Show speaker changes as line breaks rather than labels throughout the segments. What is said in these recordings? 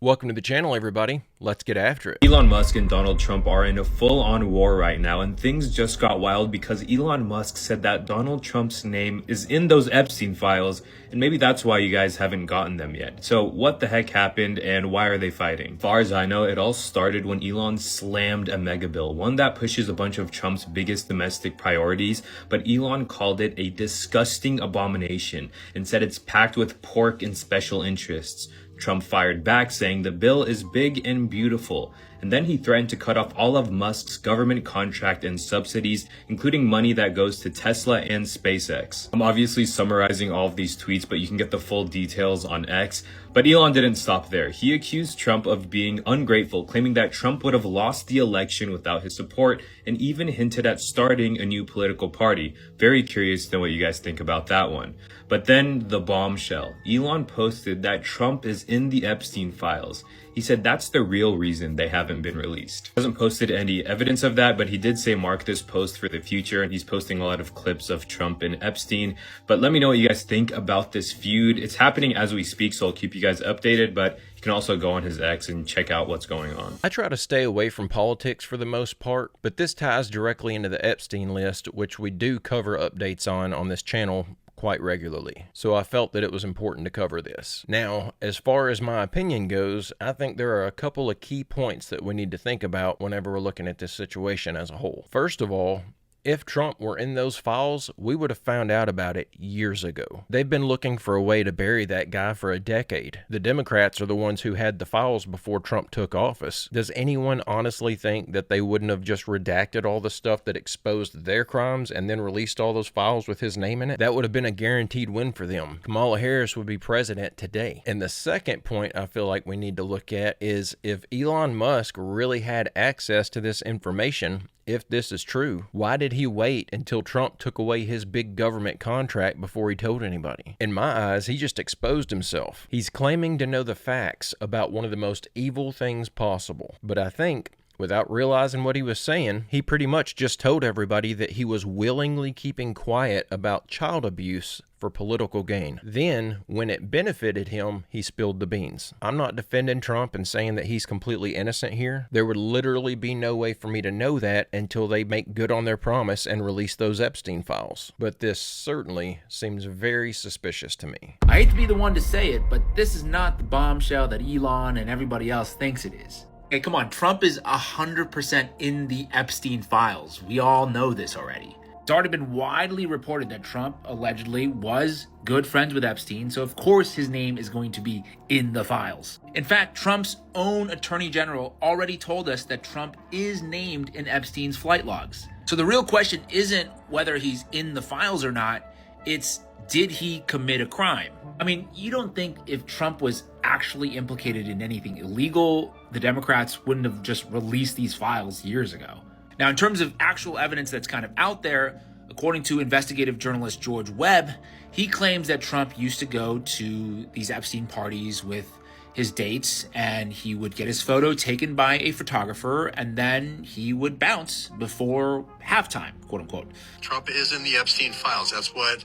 Welcome to the channel, everybody. Let's get after it.
Elon Musk and Donald Trump are in a full-on war right now, and things just got wild because Elon Musk said that Donald Trump's name is in those Epstein files, and maybe that's why you guys haven't gotten them yet. So what the heck happened, and why are they fighting? As far as I know, it all started when Elon slammed a mega bill, one that pushes a bunch of Trump's biggest domestic priorities, but Elon called it a disgusting abomination and said it's packed with pork and special interests. Trump fired back, saying the bill is big and beautiful, and then he threatened to cut off all of Musk's government contract and subsidies, including money that goes to Tesla and SpaceX. I'm obviously summarizing all of these tweets, but you can get the full details on X. But Elon didn't stop there. He accused Trump of being ungrateful, claiming that Trump would have lost the election without his support, and even hinted at starting a new political party. Very curious to know what you guys think about that one. But then the bombshell. Elon posted that Trump is in the Epstein files. He said that's the real reason they haven't been released. He hasn't posted any evidence of that, but he did say mark this post for the future, and he's posting a lot of clips of Trump and Epstein. But let me know what you guys think about this feud. It's happening as we speak, so I'll keep you guys updated, but you can also go on his X and check out what's going on.
I try to stay away from politics for the most part, but this ties directly into the Epstein list, which we do cover updates on this channel quite regularly. So I felt that it was important to cover this. Now, as far as my opinion goes, I think there are a couple of key points that we need to think about whenever we're looking at this situation as a whole. First of all, if Trump were in those files, we would have found out about it years ago. They've been looking for a way to bury that guy for a decade. The Democrats are the ones who had the files before Trump took office. Does anyone honestly think that they wouldn't have just redacted all the stuff that exposed their crimes and then released all those files with his name in it? That would have been a guaranteed win for them. Kamala Harris would be president today. And the second point I feel like we need to look at is if Elon Musk really had access to this information, if this is true, why did he wait until Trump took away his big government contract before he told anybody? In my eyes, he just exposed himself. He's claiming to know the facts about one of the most evil things possible. But I think, without realizing what he was saying, he pretty much just told everybody that he was willingly keeping quiet about child abuse for political gain. Then, when it benefited him, he spilled the beans. I'm not defending Trump and saying that he's completely innocent here. There would literally be no way for me to know that until they make good on their promise and release those Epstein files. But this certainly seems very suspicious to me.
I hate to be the one to say it, but this is not the bombshell that Elon and everybody else thinks it is. Okay, come on, Trump is 100% in the Epstein files. We all know this already. It's already been widely reported that Trump allegedly was good friends with Epstein, so of course his name is going to be in the files. In fact, Trump's own attorney general already told us that Trump is named in Epstein's flight logs. So the real question isn't whether he's in the files or not, it's did he commit a crime? I mean, you don't think if Trump was actually implicated in anything illegal, the Democrats wouldn't have just released these files years ago. Now, in terms of actual evidence that's kind of out there, according to investigative journalist George Webb, he claims that Trump used to go to these Epstein parties with his dates, and he would get his photo taken by a photographer, and then he would bounce before halftime, quote unquote.
Trump is in the Epstein files. That's what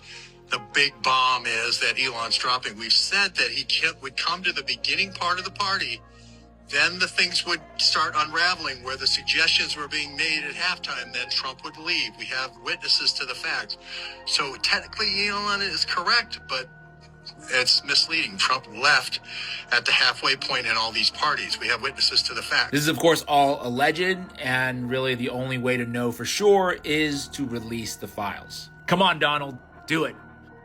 the big bomb is that Elon's dropping. We've said that he would come to the beginning part of the party, then the things would start unraveling where the suggestions were being made at halftime, then Trump would leave. We have witnesses to the fact. So technically Elon is correct, but it's misleading. Trump left at the halfway point in all these parties. We have witnesses to the fact.
This is, of course, all alleged, and really the only way to know for sure is to release the files. Come on, Donald, do it.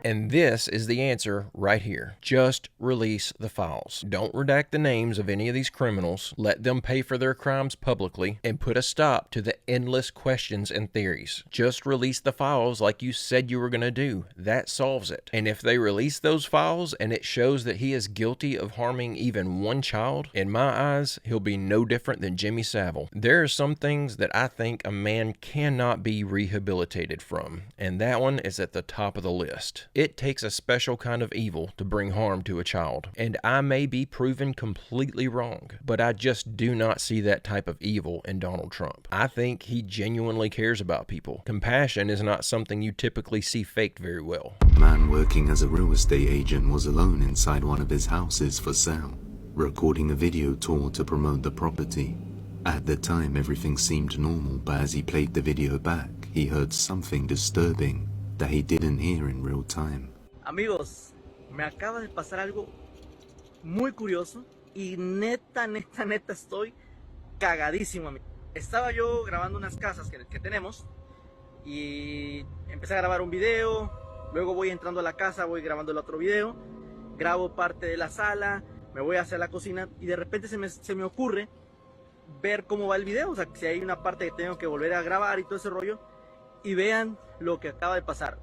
And this is the answer right here. Just release the files. Don't redact the names of any of these criminals. Let them pay for their crimes publicly and put a stop to the endless questions and theories. Just release the files like you said you were going to do. That solves it. And if they release those files and it shows that he is guilty of harming even one child, in my eyes, he'll be no different than Jimmy Savile. There are some things that I think a man cannot be rehabilitated from, and that one is at the top of the list. It takes a special kind of evil to bring harm to a child, and I may be proven completely wrong, but I just do not see that type of evil in Donald Trump. I think he genuinely cares about people. Compassion is not something you typically see faked very well.
A man working as a real estate agent was alone inside one of his houses for sale. recording a video tour to promote the property. At the time, everything seemed normal, but as he played the video back, he heard something disturbing that he didn't hear in real time.
Amigos, me acaba de pasar algo muy curioso y neta estoy cagadísimo, amigo. Estaba yo grabando unas casas que tenemos y empecé a grabar un video, luego voy entrando a la casa, voy grabando el otro video, grabo parte de la sala, me voy hacia la cocina y de repente se me ocurre ver cómo va el video, o sea, si hay una parte que tengo que volver a grabar y todo ese rollo, y vean lo que acaba de pasar.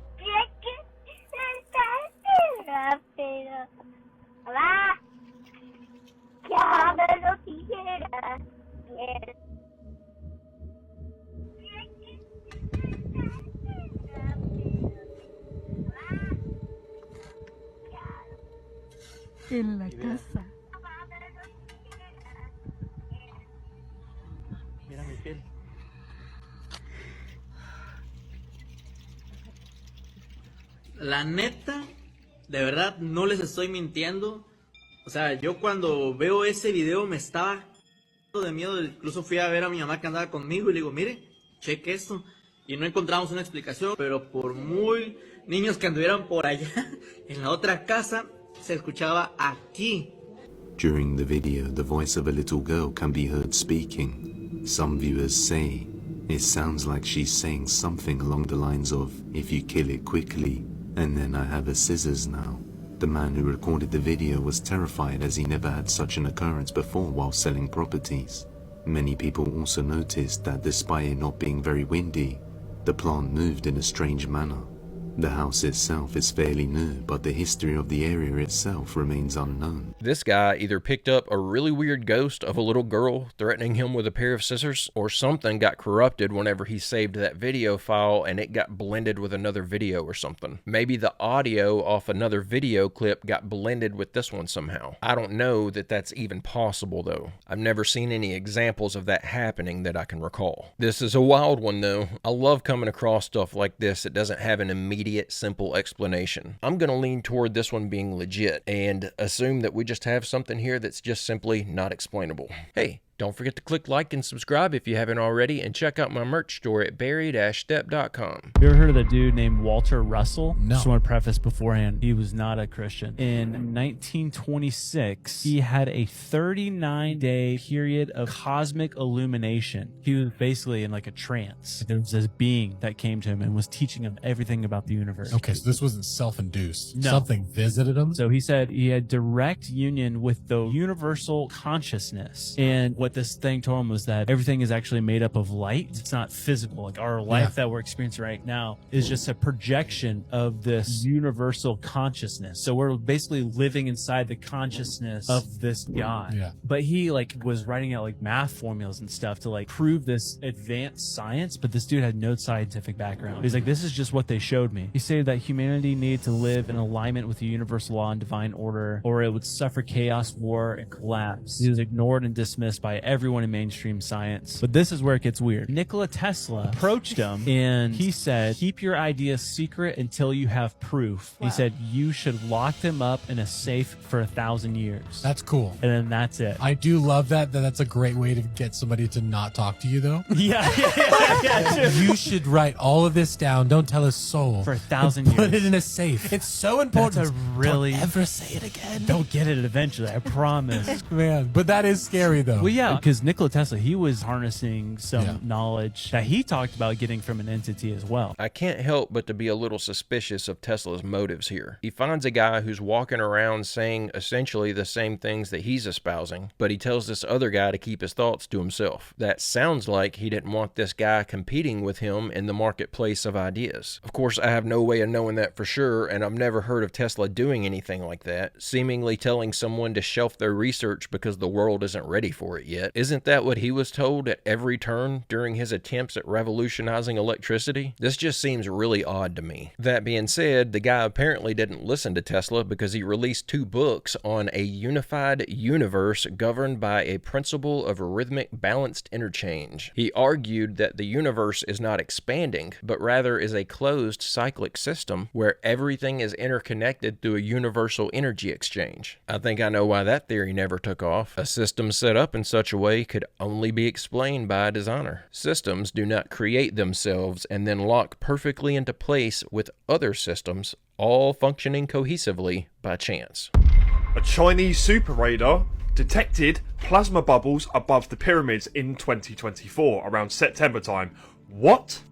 En la casa.
Mira mi piel. La neta, de verdad, no les estoy mintiendo. O sea, yo cuando veo ese video me estaba de miedo. Incluso fui a ver a mi mamá que andaba conmigo y le digo, mire, cheque esto. Y no encontramos una explicación, pero por muy niños que anduvieran por allá, en la otra casa, se escuchaba aquí.
During the video, the voice of a little girl can be heard speaking. Some viewers say it sounds like she's saying something along the lines of, if you kill it quickly, and then I have a scissors now. The man who recorded the video was terrified as he never had such an occurrence before while selling properties. Many people also noticed that despite it not being very windy, the plant moved in a strange manner. The house itself is fairly new, but the history of the area itself remains unknown.
This guy either picked up a really weird ghost of a little girl threatening him with a pair of scissors, or something got corrupted whenever he saved that video file and it got blended with another video or something. Maybe the audio off another video clip got blended with this one somehow. I don't know that that's even possible though. I've never seen any examples of that happening that I can recall. This is a wild one though. I love coming across stuff like this that doesn't have an immediate simple explanation. I'm going to lean toward this one being legit and assume that we just have something here that's just simply not explainable. Hey, don't forget to click like and subscribe if you haven't already, and check out my merch store at barry-stepp.com.
You ever heard of the dude named Walter Russell?
No.
Just want to preface beforehand, he was not a Christian. In 1926, he had a 39-day period of cosmic illumination. He was basically in like a trance. There was this being that came to him and was teaching him everything about the universe.
Okay, so this wasn't self-induced.
No.
Something visited him?
So he said he had direct union with the universal consciousness. And what this thing told him was that everything is actually made up of light. It's not physical. Like our life that we're experiencing right now is just a projection of this universal consciousness. So we're basically living inside the consciousness of this God.
Yeah.
But he like was writing out like math formulas and stuff to like prove this advanced science, but this dude had no scientific background. He's like, this is just what they showed me. He said that humanity needed to live in alignment with the universal law and divine order, or it would suffer chaos, war, and collapse. He was ignored and dismissed by everyone in mainstream science. But this is where it gets weird. Nikola Tesla approached him and he said, keep your ideas secret until you have proof. He said, you should lock them up in a safe for 1,000 years.
That's cool.
And then that's it.
I do love that. That's a great way to get somebody to not talk to you, though.
Yeah.
You should write all of this down. Don't tell a soul.
For 1,000
Put
years.
it in a safe. It's so important.
That's a really...
Don't ever say it again.
They'll get it eventually, I promise.
Man, but that is scary, though.
Well, yeah, because Nikola Tesla, he was harnessing some knowledge that he talked about getting from an entity as well.
I can't help but to be a little suspicious of Tesla's motives here. He finds a guy who's walking around saying essentially the same things that he's espousing, but he tells this other guy to keep his thoughts to himself. That sounds like he didn't want this guy competing with him in the marketplace of ideas. Of course, I have no way of knowing that for sure, and I've never heard of Tesla doing anything like that, seemingly telling someone to shelf their research because the world isn't ready for it yet. yet. Isn't that what he was told at every turn during his attempts at revolutionizing electricity? This just seems really odd to me. That being said, the guy apparently didn't listen to Tesla because he released 2 books on a unified universe governed by a principle of rhythmic balanced interchange. He argued that the universe is not expanding, but rather is a closed cyclic system where everything is interconnected through a universal energy exchange. I think I know why that theory never took off. A system set up in such a way could only be explained by a designer. Systems do not create themselves and then lock perfectly into place with other systems, all functioning cohesively by chance.
A Chinese super radar detected plasma bubbles above the pyramids in 2024, around September time. What?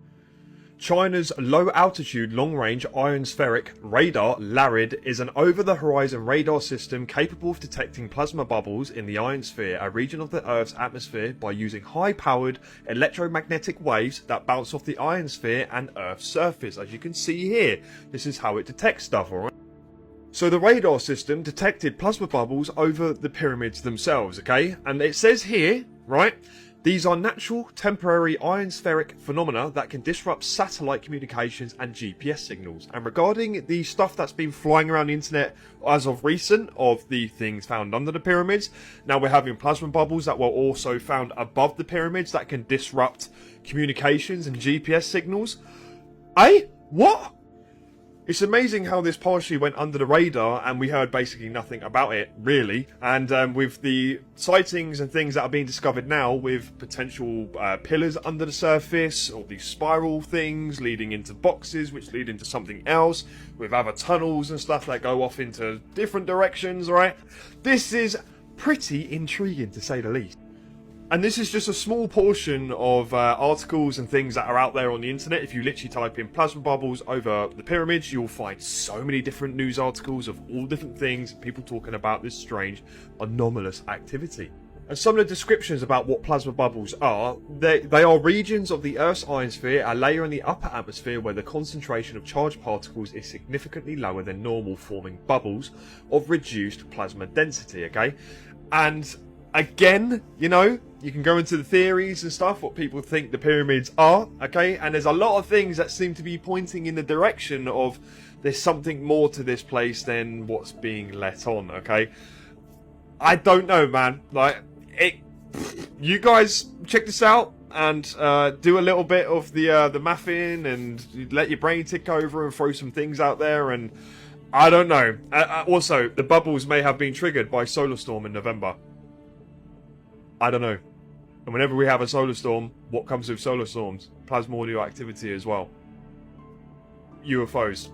China's low-altitude, long-range ionospheric radar, LARID, is an over-the-horizon radar system capable of detecting plasma bubbles in the ionosphere, a region of the Earth's atmosphere, by using high-powered electromagnetic waves that bounce off the ionosphere and Earth's surface. As you can see here, this is how it detects stuff, alright? So the radar system detected plasma bubbles over the pyramids themselves, okay? And it says here, right, these are natural, temporary ionospheric phenomena that can disrupt satellite communications and GPS signals. And regarding the stuff that's been flying around the internet as of recent, of the things found under the pyramids, now we're having plasma bubbles that were also found above the pyramids that can disrupt communications and GPS signals. What? It's amazing how this partially went under the radar and we heard basically nothing about it, really. And with the sightings and things that are being discovered now, with potential pillars under the surface, or these spiral things leading into boxes which lead into something else, with other tunnels and stuff that go off into different directions, right? This is pretty intriguing, to say the least. And this is just a small portion of articles and things that are out there on the internet. If you literally type in plasma bubbles over the pyramids, you'll find so many different news articles of all different things, people talking about this strange, anomalous activity. And some of the descriptions about what plasma bubbles are, they are regions of the Earth's ionosphere, a layer in the upper atmosphere where the concentration of charged particles is significantly lower than normal, forming bubbles of reduced plasma density, okay? And again, you know, you can go into the theories and stuff, what people think the pyramids are, okay? And there's a lot of things that seem to be pointing in the direction of there's something more to this place than what's being let on, okay? I don't know, man. Like, you guys check this out and do a little bit of the mathing and let your brain tick over and throw some things out there, and I don't know. Also, the bubbles may have been triggered by solar storm in November. I don't know. And whenever we have a solar storm, what comes with solar storms? Plasmodial activity as well. UFOs.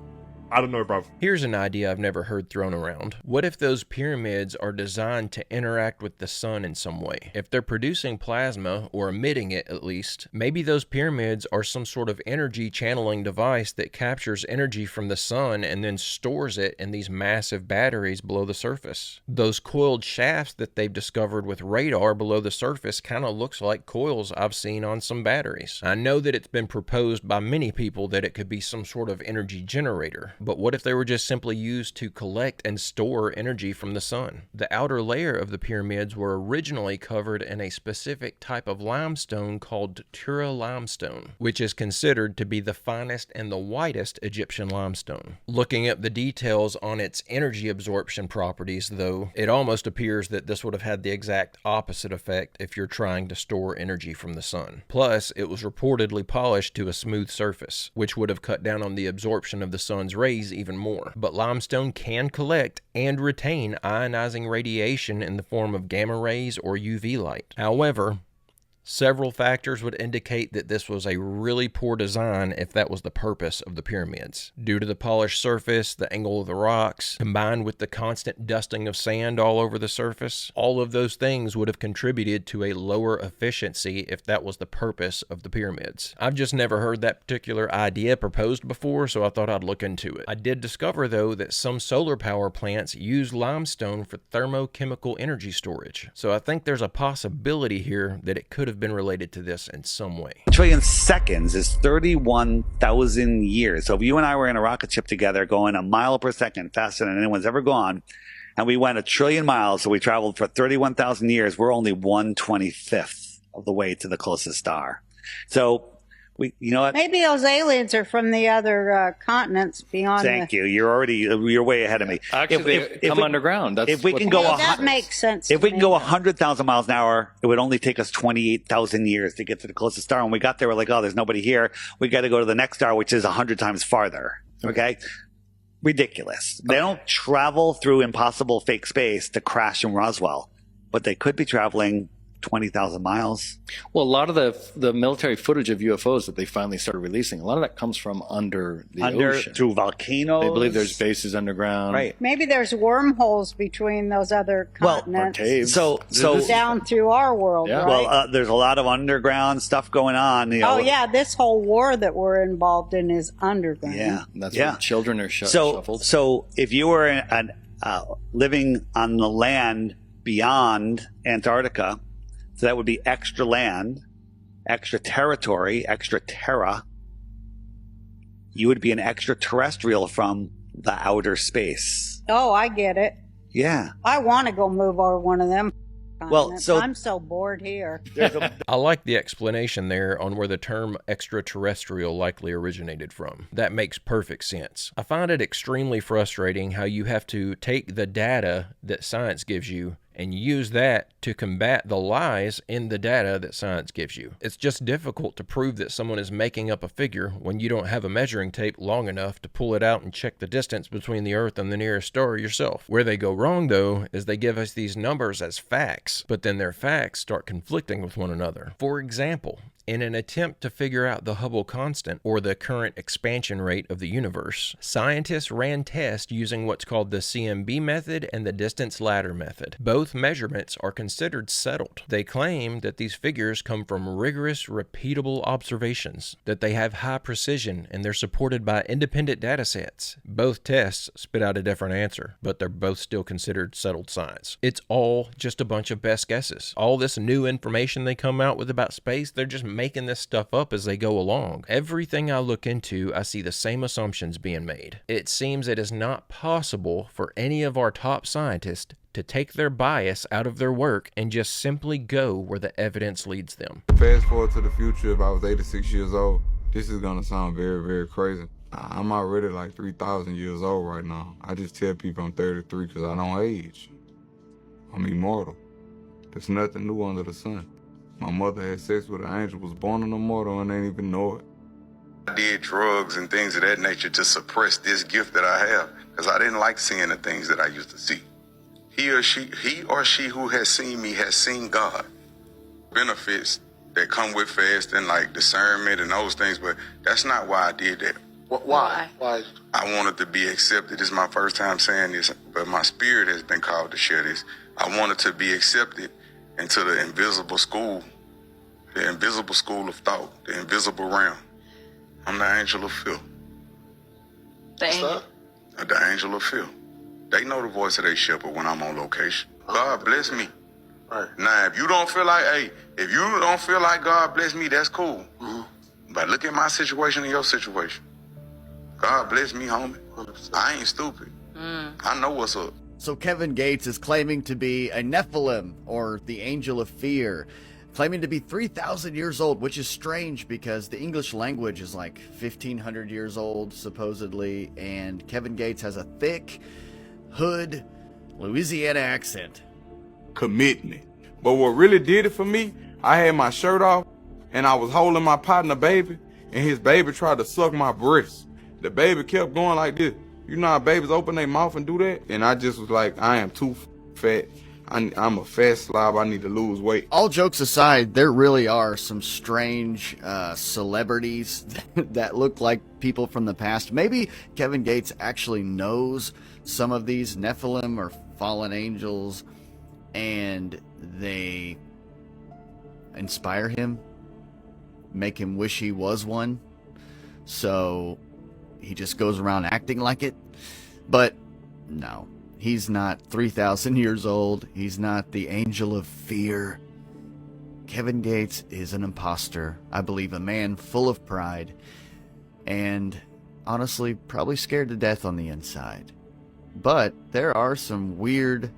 I don't know, bruv.
Here's an idea I've never heard thrown around. What if those pyramids are designed to interact with the sun in some way? If they're producing plasma, or emitting it at least, maybe those pyramids are some sort of energy channeling device that captures energy from the sun and then stores it in these massive batteries below the surface. Those coiled shafts that they've discovered with radar below the surface kind of looks like coils I've seen on some batteries. I know that it's been proposed by many people that it could be some sort of energy generator. But what if they were just simply used to collect and store energy from the sun? The outer layer of the pyramids were originally covered in a specific type of limestone called Tura limestone, which is considered to be the finest and the whitest Egyptian limestone. Looking at the details on its energy absorption properties, though, it almost appears that this would have had the exact opposite effect if you're trying to store energy from the sun. Plus, it was reportedly polished to a smooth surface, which would have cut down on the absorption of the sun's rays even more. But limestone can collect and retain ionizing radiation in the form of gamma rays or UV light. However, several factors would indicate that this was a really poor design if that was the purpose of the pyramids. Due to the polished surface, the angle of the rocks, combined with the constant dusting of sand all over the surface, all of those things would have contributed to a lower efficiency if that was the purpose of the pyramids. I've just never heard that particular idea proposed before, so I thought I'd look into it. I did discover, though, that some solar power plants use limestone for thermochemical energy storage. So I think there's a possibility here that it could have been related to this in some way.
Trillion seconds is 31,000 years. So if you and I were in a rocket ship together going a mile per second faster than anyone's ever gone, and we went 1 trillion miles, so we traveled for 31,000 years. We're only 1/25th of the way to the closest star. So you know what?
Maybe those aliens are from the other continents beyond.
Thank you. You're way ahead of me.
Actually, if come underground. That's
if we can go.
That makes sense.
If we can go 100,000 miles an hour, it would only take us 28,000 years to get to the closest star. When we got there, we're like, oh, there's nobody here. We got to go to the next star, which is 100 times farther. Okay. Ridiculous. They don't travel through impossible fake space to crash in Roswell, but they could be traveling 20,000 miles.
Well, a lot of the military footage of UFOs that they finally started releasing, a lot of that comes from under the ocean.
Through volcanoes.
They believe there's bases underground.
Right.
Maybe there's wormholes between those other continents.
Or caves.
So
down through our world,
Yeah.
right?
Well, there's a lot of underground stuff going on. You know.
Oh, yeah, this whole war that we're involved in is underground.
Yeah.
That's where children are shuffled.
So if you were living on the land beyond Antarctica, so that would be extra land, extra territory, extra terra. You would be an extraterrestrial from the outer space.
Oh, I get it.
Yeah.
I want to go move over one of them.
Well, so
I'm so bored here.
I like the explanation there on where the term extraterrestrial likely originated from. That makes perfect sense. I find it extremely frustrating how you have to take the data that science gives you and use that to combat the lies in the data that science gives you. It's just difficult to prove that someone is making up a figure when you don't have a measuring tape long enough to pull it out and check the distance between the Earth and the nearest star yourself. Where they go wrong, though, is they give us these numbers as facts, but then their facts start conflicting with one another. For example, in an attempt to figure out the Hubble constant, or the current expansion rate of the universe, scientists ran tests using what's called the CMB method and the distance ladder method. Both measurements are considered settled. They claim that these figures come from rigorous, repeatable observations, that they have high precision, and they're supported by independent data sets. Both tests spit out a different answer, but they're both still considered settled science. It's all just a bunch of best guesses. All this new information they come out with about space, they're just making this stuff up as they go along. Everything I look into, I see the same assumptions being made. It seems it is not possible for any of our top scientists to take their bias out of their work and just simply go where the evidence leads them.
Fast forward to the future, if I was 86 years old, this is gonna sound very, very crazy. I'm already like 3,000 years old right now. I just tell people I'm 33 because I don't age. I'm immortal. There's nothing new under the sun. My mother had sex with an angel, was born an immortal, and didn't even know it.
I did drugs and things of that nature to suppress this gift that I have, because I didn't like seeing the things that I used to see. He or she who has seen me has seen God. Benefits that come with fasting, like discernment and those things, but that's not why I did that.
Why?
I wanted to be accepted. This is my first time saying this, but my spirit has been called to share this. I wanted to be accepted into the invisible school of thought, the invisible realm. I'm the angel of fear.
The angel?
The angel of fear. They know the voice of their shepherd when I'm on location. God bless me.
Right.
Now, if you don't feel like God bless me, that's cool. Mm-hmm. But look at my situation and your situation. God bless me, homie. 100%. I ain't stupid. I know what's up.
So Kevin Gates is claiming to be a Nephilim, or the Angel of Fear, claiming to be 3,000 years old, which is strange because the English language is like 1,500 years old, supposedly, and Kevin Gates has a thick, hood, Louisiana accent.
Commitment. But what really did it for me, I had my shirt off, and I was holding my partner baby, and his baby tried to suck my breast. The baby kept going like this. You know how babies open their mouth and do that? And I just was like, I am too fat. I'm a fat slob. I need to lose weight.
All jokes aside, there really are some strange celebrities that look like people from the past. Maybe Kevin Gates actually knows some of these Nephilim or fallen angels, and they inspire him, make him wish he was one. So he just goes around acting like it. But no, he's not 3,000 years old. He's not the Angel of Fear. Kevin Gates is an imposter. I believe a man full of pride and honestly probably scared to death on the inside. but there are some weird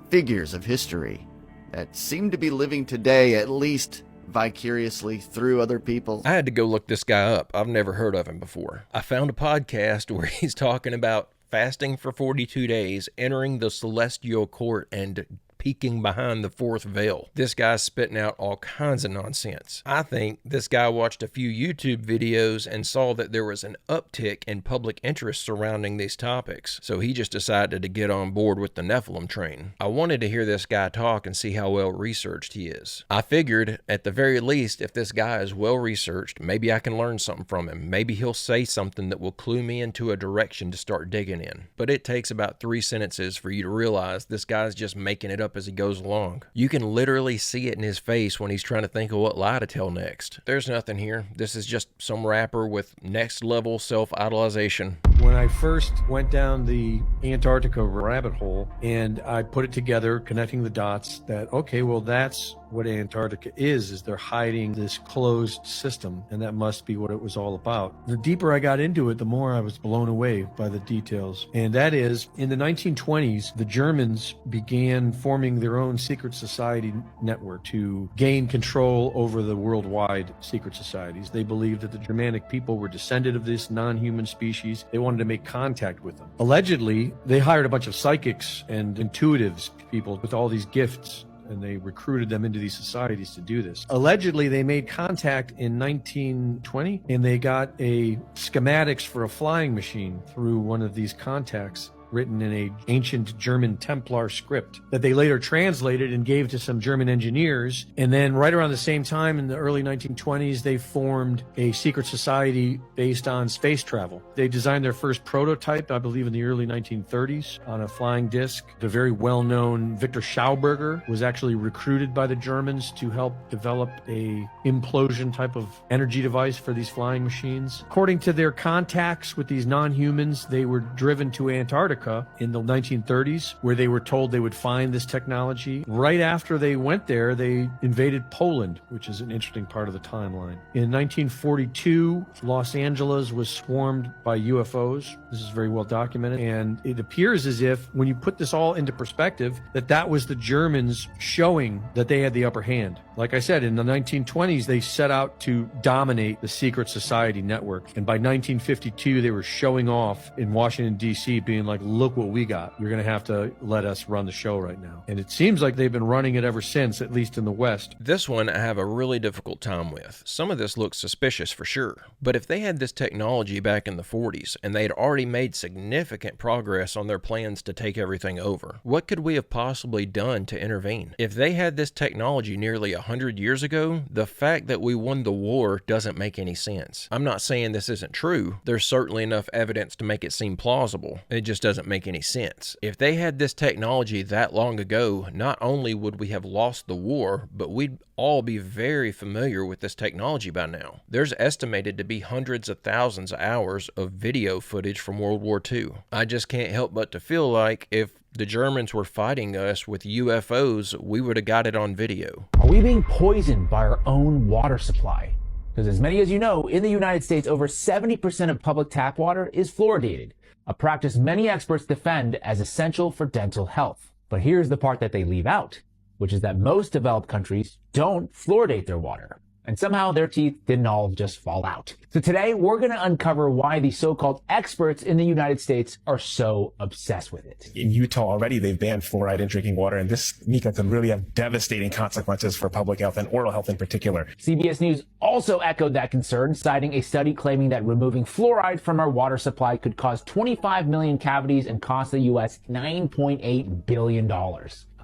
figures of history that seem to be living today, at least vicariously through other people.
I had to go look this guy up. I've never heard of him before. I found a podcast where he's talking about fasting for 42 days, entering the celestial court, and peeking behind the fourth veil. This guy's spitting out all kinds of nonsense. I think this guy watched a few YouTube videos and saw that there was an uptick in public interest surrounding these topics, so he just decided to get on board with the Nephilim train. I wanted to hear this guy talk and see how well researched he is. I figured, at the very least, if this guy is well researched, maybe I can learn something from him. Maybe he'll say something that will clue me into a direction to start digging in. But it takes about 3 sentences for you to realize this guy's just making it up as he goes along. You can literally see it in his face when he's trying to think of what lie to tell next. There's nothing here. This is just some rapper with next level self-idolization.
When I first went down the Antarctica rabbit hole and I put it together, connecting the dots, that, okay, well, that's what Antarctica is they're hiding this closed system, and that must be what it was all about. The deeper I got into it, the more I was blown away by the details. And that is, in the 1920s, the Germans began forming their own secret society network to gain control over the worldwide secret societies. They believed that the Germanic people were descended of this non-human species. They wanted to make contact with them. Allegedly, they hired a bunch of psychics and intuitives, people with all these gifts, and they recruited them into these societies to do this. Allegedly, they made contact in 1920, and they got a schematics for a flying machine through one of these contacts, written in an ancient German Templar script that they later translated and gave to some German engineers. And then right around the same time, in the early 1920s, they formed a secret society based on space travel. They designed their first prototype, I believe, in the early 1930s on a flying disc. The very well-known Victor Schauberger was actually recruited by the Germans to help develop a implosion type of energy device for these flying machines. According to their contacts with these non-humans, they were driven to Antarctica in the 1930s, where they were told they would find this technology. Right after they went there, they invaded Poland, which is an interesting part of the timeline. In 1942, Los Angeles was swarmed by UFOs. This is very well documented, and it appears as if, when you put this all into perspective, that was the Germans showing that they had the upper hand. Like I said, in the 1920s, they set out to dominate the secret society network, and by 1952, they were showing off in Washington, D.C., being like, look what we got. You're going to have to let us run the show right now. And it seems like they've been running it ever since, at least in the West.
This one I have a really difficult time with. Some of this looks suspicious for sure. But if they had this technology back in the 40s, and they had already made significant progress on their plans to take everything over, what could we have possibly done to intervene? If they had this technology nearly 100 years ago, the fact that we won the war doesn't make any sense. I'm not saying this isn't true. There's certainly enough evidence to make it seem plausible. It just doesn't make any sense. If they had this technology that long ago, not only would we have lost the war, but we'd all be very familiar with this technology by now. There's estimated to be hundreds of thousands of hours of video footage from World War II. I just can't help but to feel like if the Germans were fighting us with UFOs, we would have got it on video.
Are we being poisoned by our own water supply? Because as many as you know, in the United States, over 70% of public tap water is fluoridated, a practice many experts defend as essential for dental health. But here's the part that they leave out, which is that most developed countries don't fluoridate their water. And somehow their teeth didn't all just fall out. So today we're going to uncover why the so-called experts in the United States are so obsessed with it.
In Utah already, they've banned fluoride in drinking water, and this, Mika, can really have devastating consequences for public health and oral health in particular.
CBS News also echoed that concern, citing a study claiming that removing fluoride from our water supply could cause 25 million cavities and cost the U.S. $9.8 billion.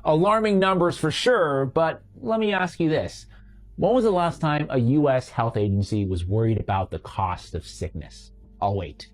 Alarming numbers for sure, but let me ask you this. When was the last time a U.S. health agency was worried about the cost of sickness? I'll wait.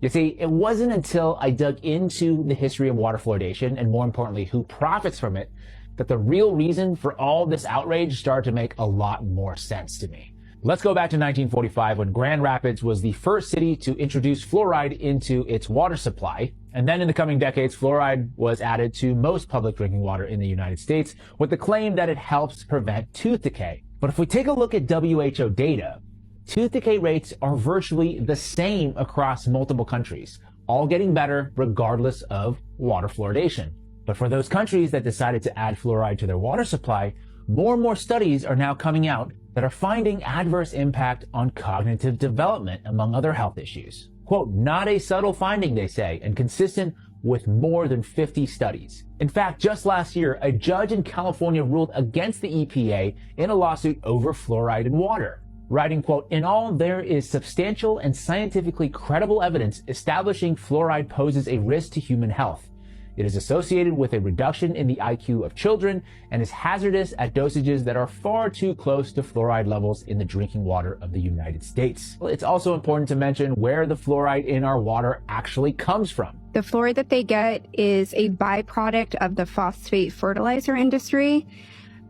You see, it wasn't until I dug into the history of water fluoridation, and more importantly, who profits from it, that the real reason for all this outrage started to make a lot more sense to me. Let's go back to 1945, when Grand Rapids was the first city to introduce fluoride into its water supply. And then in the coming decades, fluoride was added to most public drinking water in the United States with the claim that it helps prevent tooth decay. But if we take a look at WHO data, tooth decay rates are virtually the same across multiple countries,
all getting better regardless of water fluoridation. But for those countries that decided to add fluoride to their water supply, more and more studies are now coming out that are finding adverse impact on cognitive development, among other health issues. Quote, not a subtle finding, they say, and consistent with more than 50 studies. In fact, just last year, a judge in California ruled against the EPA in a lawsuit over fluoride in water, writing, quote, in all, there is substantial and scientifically credible evidence establishing fluoride poses a risk to human health. It is associated with a reduction in the IQ of children and is hazardous at dosages that are far too close to fluoride levels in the drinking water of the United States. It's also important to mention where the fluoride in our water actually comes from.
The fluoride that they get is a byproduct of the phosphate fertilizer industry,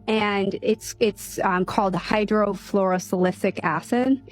and it's called hydrofluorosilicic acid.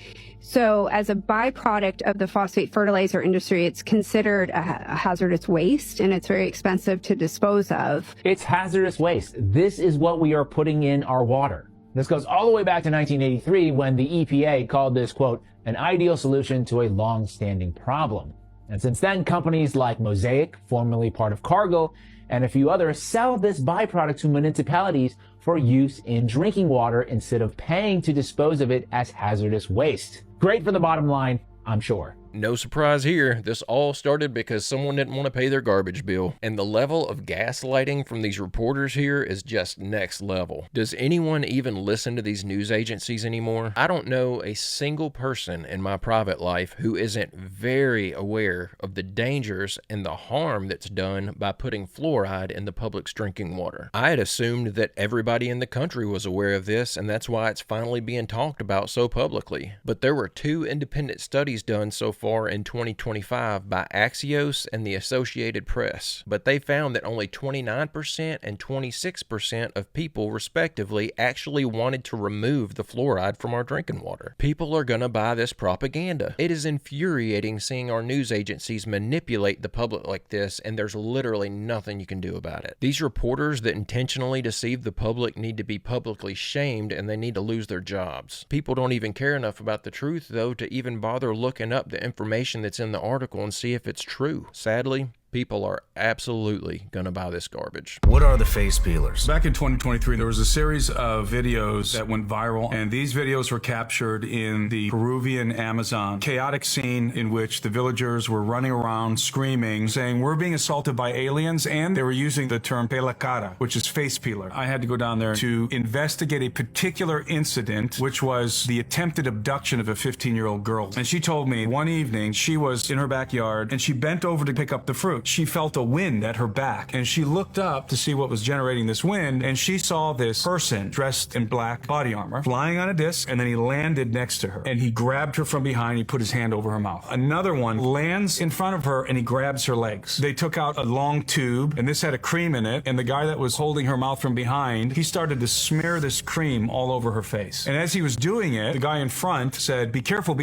So as a byproduct of the phosphate fertilizer industry, it's considered a hazardous waste, and it's very expensive to dispose of.
It's hazardous waste. This is what we are putting in our water. This goes all the way back to 1983 when the EPA called this, quote, an ideal solution to a long-standing problem. And since then, companies like Mosaic, formerly part of Cargill, and a few others sell this byproduct to municipalities for use in drinking water instead of paying to dispose of it as hazardous waste. Great for the bottom line, I'm sure.
No surprise here, this all started because someone didn't want to pay their garbage bill. And the level of gaslighting from these reporters here is just next level. Does anyone even listen to these news agencies anymore? I don't know a single person in my private life who isn't very aware of the dangers and the harm that's done by putting fluoride in the public's drinking water. I had assumed that everybody in the country was aware of this, and that's why it's finally being talked about so publicly. But there were 2 independent studies done so far in 2025 by Axios and the Associated Press, but they found that only 29% and 26% of people respectively actually wanted to remove the fluoride from our drinking water. People are gonna buy this propaganda. It is infuriating seeing our news agencies manipulate the public like this, and there's literally nothing you can do about it. These reporters that intentionally deceive the public need to be publicly shamed, and they need to lose their jobs. People don't even care enough about the truth though to even bother looking up the information that's in the article and see if it's true. Sadly, people are absolutely gonna buy this garbage.
What are the face peelers? Back in 2023, there was a series of videos that went viral, and these videos were captured in the Peruvian Amazon. Chaotic scene in which the villagers were running around screaming, saying, we're being assaulted by aliens, and they were using the term pela cara, which is face peeler. I had to go down there to investigate a particular incident, which was the attempted abduction of a 15-year-old girl. And she told me one evening she was in her backyard, and she bent over to pick up the fruit. She felt a wind at her back, and she looked up to see what was generating this wind, and she saw this person dressed in black body armor flying on a disc, and then he landed next to her, and he grabbed her from behind. He put his hand over her mouth. Another one lands in front of her, and he grabs her legs. They took out a long tube, and this had a cream in it, and the guy that was holding her mouth from behind, he started to smear this cream all over her face. And as he was doing it, the guy in front said, be careful,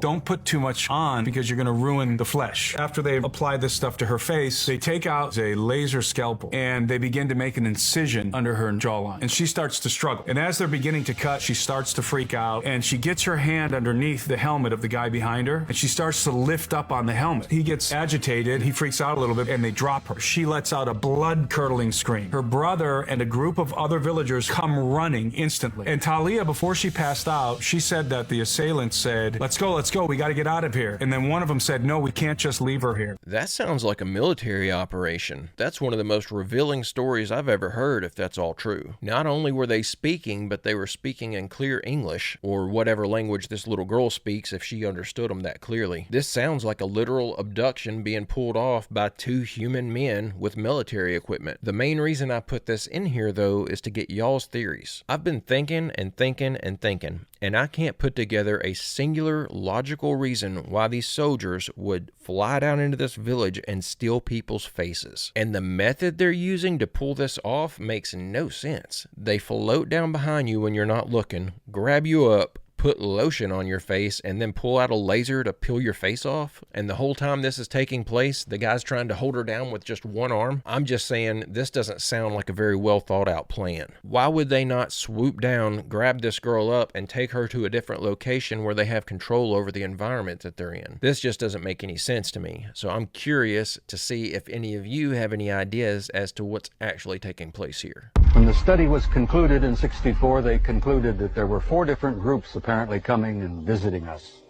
don't put too much on because you're going to ruin the flesh. After they applied this stuff to her face, they take out a laser scalpel and they begin to make an incision under her jawline, and she starts to struggle. And as they're beginning to cut, she starts to freak out, and she gets her hand underneath the helmet of the guy behind her, and she starts to lift up on the helmet. He gets agitated, he freaks out a little bit, and they drop her. She lets out a blood-curdling scream. Her brother and a group of other villagers come running instantly. And Talia, before she passed out, she said that the assailants said, let's go, we got to get out of here. And then one of them said, no, we can't just leave her here.
That sounds like a military operation. That's one of the most revealing stories I've ever heard, if that's all true. Not only were they speaking, but they were speaking in clear English, or whatever language this little girl speaks if she understood them that clearly. This sounds like a literal abduction being pulled off by 2 human men with military equipment. The main reason I put this in here though is to get y'all's theories. I've been thinking, and I can't put together a singular logical reason why these soldiers would fly down into this village and steal people's faces. And the method they're using to pull this off makes no sense. They float down behind you when you're not looking, grab you up, put put lotion on your face and then pull out a laser to peel your face off? And the whole time this is taking place, the guy's trying to hold her down with just one arm? I'm just saying, this doesn't sound like a very well thought out plan. Why would they not swoop down, grab this girl up, and take her to a different location where they have control over the environment that they're in? This just doesn't make any sense to me. So I'm curious to see if any of you have any ideas as to what's actually taking place here.
When the study was concluded in '64, they concluded that there were 4 different groups apparently coming and visiting us.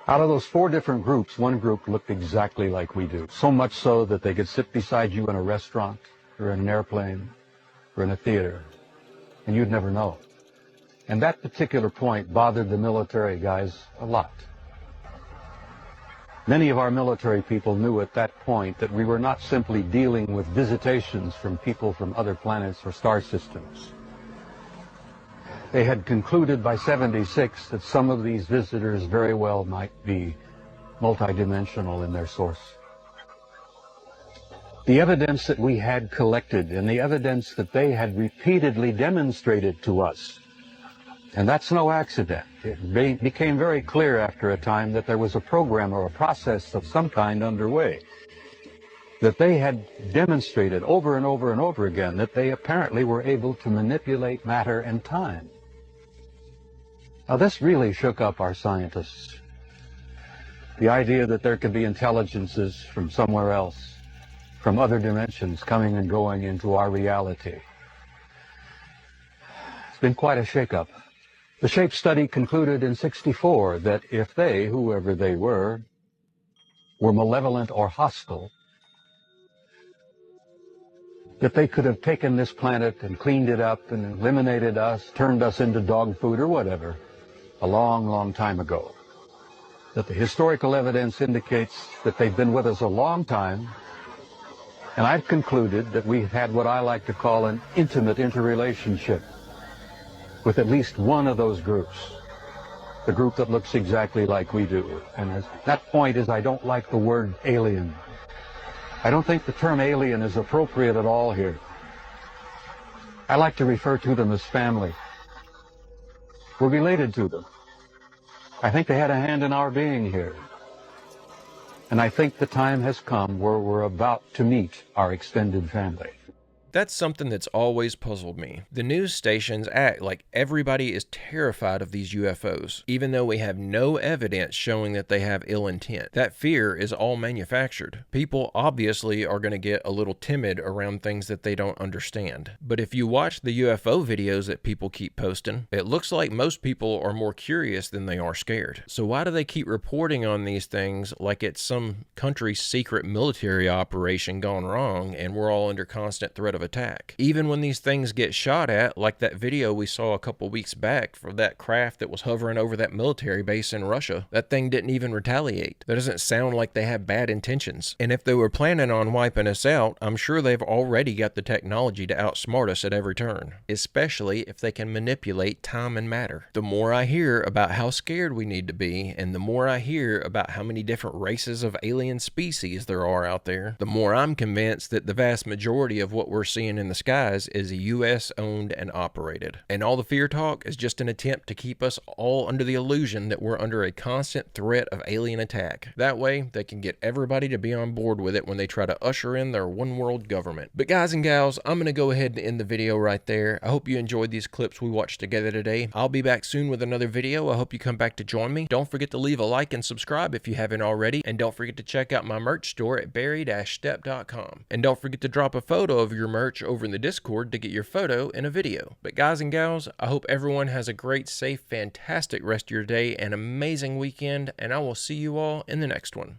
Out of those 4 different groups, one group looked exactly like we do. So much so that they could sit beside you in a restaurant, or in an airplane, or in a theater, and you'd never know. And that particular point bothered the military guys a lot. Many of our military people knew at that point that we were not simply dealing with visitations from people from other planets or star systems. They had concluded by '76 that some of these visitors very well might be multidimensional in their source. The evidence that we had collected and the evidence that they had repeatedly demonstrated to us, and that's no accident. It became very clear after a time that there was a program or a process of some kind underway, that they had demonstrated over and over and over again that they apparently were able to manipulate matter and time. Now this really shook up our scientists. The idea that there could be intelligences from somewhere else, from other dimensions coming and going into our reality. It's been quite a shakeup. The SHAPE study concluded in '64 that if they, whoever they were malevolent or hostile, that they could have taken this planet and cleaned it up and eliminated us, turned us into dog food or whatever, a long, long time ago. That the historical evidence indicates that they've been with us a long time, and I've concluded that we've had what I like to call an intimate interrelationship with at least one of those groups, the group that looks exactly like we do. And that point is I don't like the word alien. I don't think the term alien is appropriate at all here. I like to refer to them as family. We're related to them. I think they had a hand in our being here. And I think the time has come where we're about to meet our extended family.
That's something that's always puzzled me. The news stations act like everybody is terrified of these UFOs, even though we have no evidence showing that they have ill intent. That fear is all manufactured. People obviously are going to get a little timid around things that they don't understand. But if you watch the UFO videos that people keep posting, it looks like most people are more curious than they are scared. So why do they keep reporting on these things like it's some country's secret military operation gone wrong and we're all under constant threat of attack? Even when these things get shot at, like that video we saw a couple weeks back for that craft that was hovering over that military base in Russia, that thing didn't even retaliate. That doesn't sound like they have bad intentions. And if they were planning on wiping us out, I'm sure they've already got the technology to outsmart us at every turn, especially if they can manipulate time and matter. The more I hear about how scared we need to be, and the more I hear about how many different races of alien species there are out there, the more I'm convinced that the vast majority of what we're seeing in the skies is US owned and operated. And all the fear talk is just an attempt to keep us all under the illusion that we're under a constant threat of alien attack. That way, they can get everybody to be on board with it when they try to usher in their one world government. But guys and gals, I'm going to go ahead and end the video right there. I hope you enjoyed these clips we watched together today. I'll be back soon with another video. I hope you come back to join me. Don't forget to leave a like and subscribe if you haven't already. And don't forget to check out my merch store at barry-stepp.com. And don't forget to drop a photo of your merch over in the Discord to get your photo in a video. But guys and gals, I hope everyone has a great, safe, fantastic rest of your day and amazing weekend, and I will see you all in the next one.